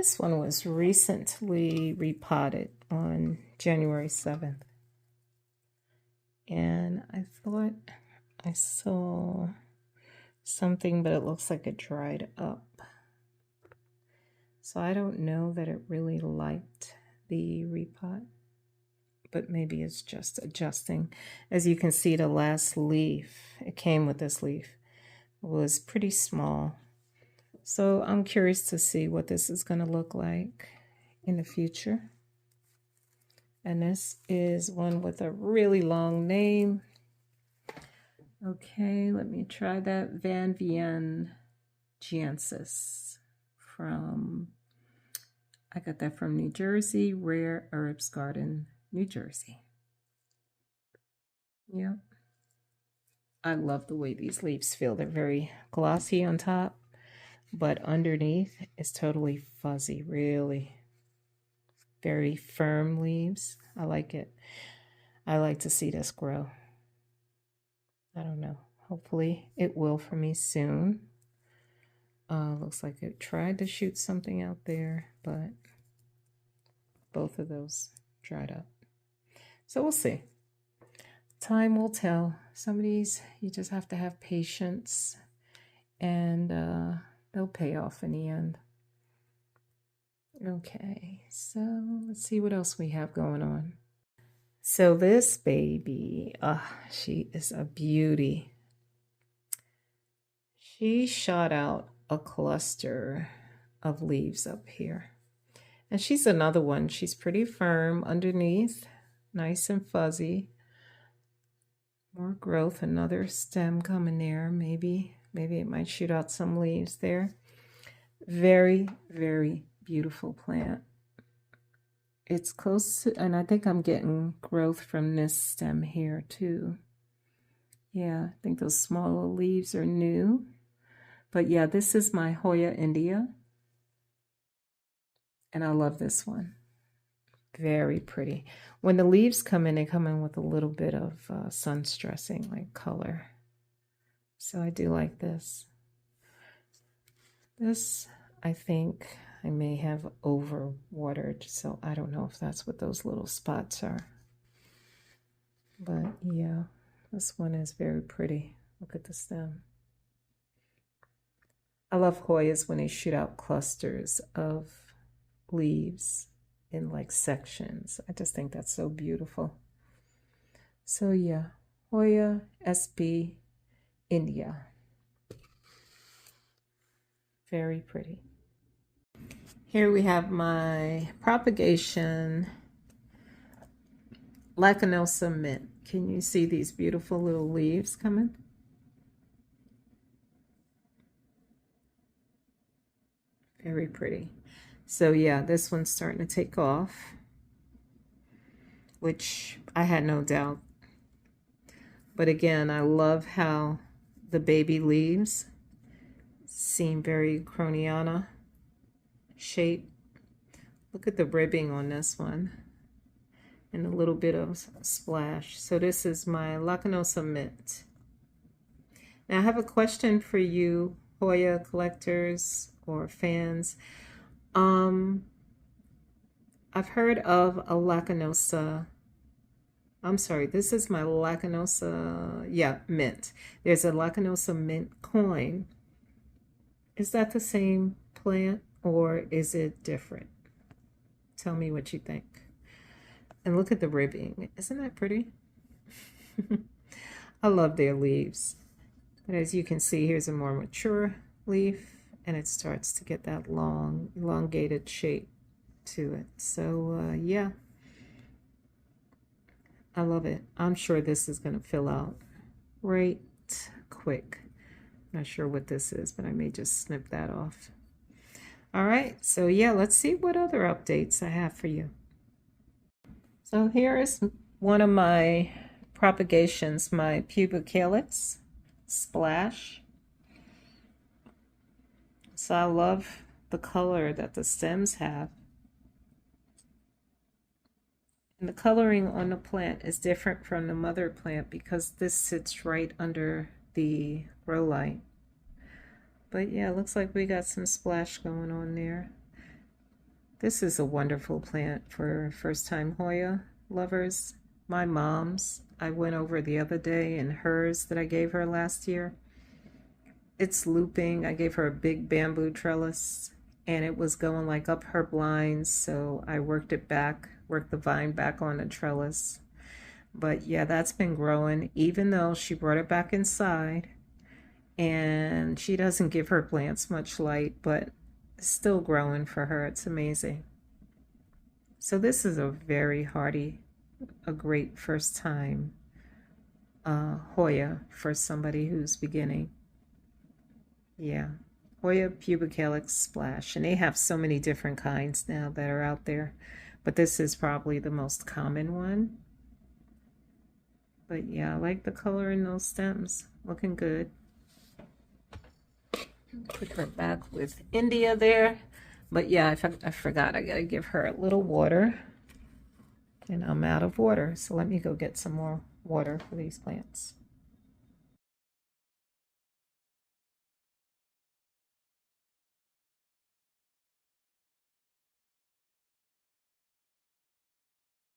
This one was recently repotted on January 7th. And I thought I saw something, but it looks like it dried up. So I don't know that it really liked the repot, but maybe it's just adjusting. As you can see, the last leaf, it came with this leaf, was pretty small. So I'm curious to see what this is going to look like in the future. And this is one with a really long name. Okay, let me try that. Van Vien Giensis from, I got that from New Jersey, Rare Herbs Garden, New Jersey. Yep. I love the way these leaves feel. They're very glossy on top, but underneath it's totally fuzzy, really. Very firm leaves. I like it. I like to see this grow. I don't know. Hopefully it will for me soon. Looks like it tried to shoot something out there, but both of those dried up. So we'll see. Time will tell. Some of these, you just have to have patience, and they'll pay off in the end. Okay, so let's see what else we have going on. So this baby, she is a beauty. She shot out a cluster of leaves up here. And she's another one. She's pretty firm underneath, nice and fuzzy. More growth, another stem coming there. Maybe it might shoot out some leaves there. Very, very beautiful plant. It's close to, and I think I'm getting growth from this stem here too. Yeah, I think those smaller leaves are new. But yeah, this is my Hoya India. And I love this one. Very pretty. When the leaves come in, they come in with a little bit of sun stressing, like color. So I do like this. This, I think I may have overwatered, so I don't know if that's what those little spots are. But yeah, this one is very pretty. Look at the stem. I love Hoyas when they shoot out clusters of leaves in like sections. I just think that's so beautiful. So yeah, Hoya SP India. Very pretty. Here we have my Propagation Lacosa Mint. Can you see these beautiful little leaves coming? Very pretty. So yeah, this one's starting to take off, which I had no doubt. But again, I love how the baby leaves seem very Croniana shape. Look at the ribbing on this one and a little bit of splash. So this is my Lacosa Mint. Now I have a question for you, Hoya collectors or fans. I've heard of a Lacosa. I'm sorry, this is my Lacosa, yeah, mint. There's a Lacosa Mint coin. Is that the same plant or is it different? Tell me what you think. And look at the ribbing. Isn't that pretty? I love their leaves. But as you can see, here's a more mature leaf, and it starts to get that long, elongated shape to it. So yeah, I love it. I'm sure this is going to fill out right quick. Not sure what this is, but I may just snip that off. All right, so yeah, let's see what other updates I have for you. So here is one of my propagations, my Pubescens Splash. So I love the color that the stems have. And the coloring on the plant is different from the mother plant because this sits right under the grow light. But yeah, it looks like we got some splash going on there. This is a wonderful plant for first-time Hoya lovers. My mom's, I went over the other day, and hers that I gave her last year, it's looping. I gave her a big bamboo trellis, and it was going like up her blinds, so I worked it back, worked the vine back on the trellis. But yeah, that's been growing, even though she brought it back inside, and she doesn't give her plants much light, but it's still growing for her. It's amazing. So this is a very hardy, a great first time Hoya for somebody who's beginning. Yeah, Hoya Pubescens Splash, and they have so many different kinds now that are out there, but this is probably the most common one. But yeah, I like the color in those stems, looking good. Put her back with India there. But yeah, I forgot, I gotta give her a little water, and I'm out of water, so let me go get some more water for these plants.